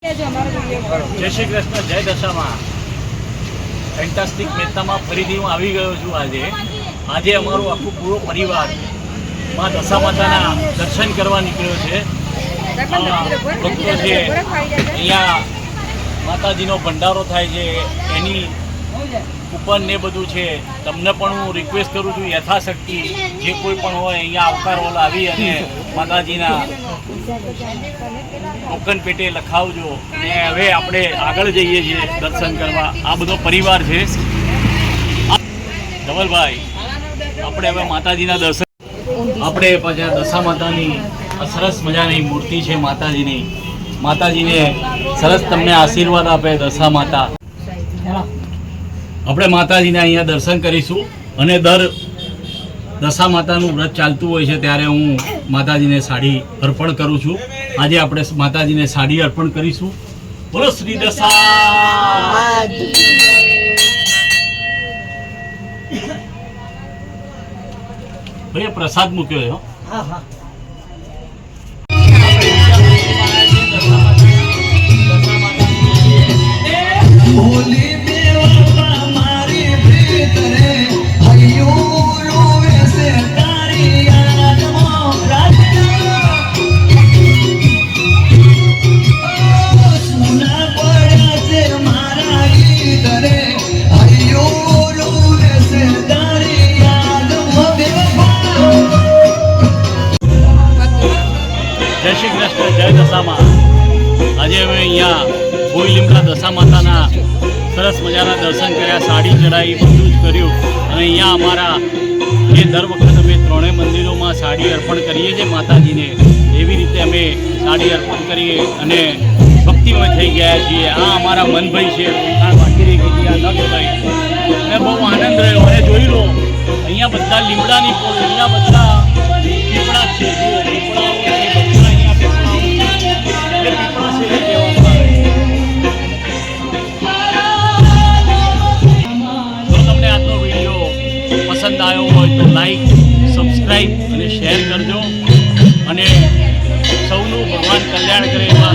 જય શ્રી કૃષ્ણ, જય દશામાં. ફેન્ટાસ્ટિક મહેતામાં ફરીથી હું આવી ગયો છું. આજે અમારો આખો પૂરો પરિવાર માં દશા માતાના દર્શન કરવા નીકળ્યો છે. ભક્તો છે અહીંયા માતાજીનો ભંડારો થાય છે, એની કૂપન ને બધું છે. તમને પણ હું રિક્વેસ્ટ કરું છું, યથાશક્તિ જે કોઈ પણ હોય અહીંયા આવકારોલ આવી અને માતાજીના ટોકન પેટે લખાવજો. અને હવે આપણે આગળ જઈએ છીએ દર્શન કરવા. આ બધો પરિવાર છે. ધવલભાઈ, આપણે હવે માતાજીના દર્શન આપણે પછી દશા માતાની સરસ મજાની મૂર્તિ છે માતાજીને સરસ તમને આશીર્વાદ આપે દશા માતા. આપણે માતાજીને અહીંયા દર્શન કરીશું. અને દર દશા માતાનું વ્રત ચાલતું હોય છે ત્યારે હું માતાજીને સાડી અર્પણ કરું છું. આજે આપણે માતાજીને સાડી અર્પણ કરીશું. બોલો શ્રી દશા. ભાઈ પ્રસાદ મૂક્યો છે. હા હા. જય શ્રી કૃષ્ણ, જય દશામાં. આજે અમે અહીંયા ભોઈ લીમડા દશા માતાના સરસ મજાના દર્શન કર્યા, સાડી ચડાવી, બધું જ કર્યું. અને અહીંયા અમારા જે દર વખત અમે ત્રણેય મંદિરોમાં સાડી અર્પણ કરીએ છીએ માતાજીને, એવી રીતે અમે સાડી અર્પણ કરીએ અને ભક્તિમય થઈ ગયા છીએ. આ અમારા મનભાઈ છે, આ બાકી રહી ગઈ આ નગભાઈ. અને બહુ આનંદ રહ્યો. અને જોઈ લો અહીંયા બધા લીમડાની પોળ, અહીંયા બધા પીપળા છે. જુઓ પીપળાઓ છે, બધા અહીંયા પીપળાઓ એટલે પીપળા છે એ કહેવામાં આવે. જો તમને આજનો વિડીયો પસંદ આવ્યો હોય તો લાઈક, સબસ્ક્રાઈબ અને શેર કરજો. અને સૌનું ભગવાન કલ્યાણ કરે એવા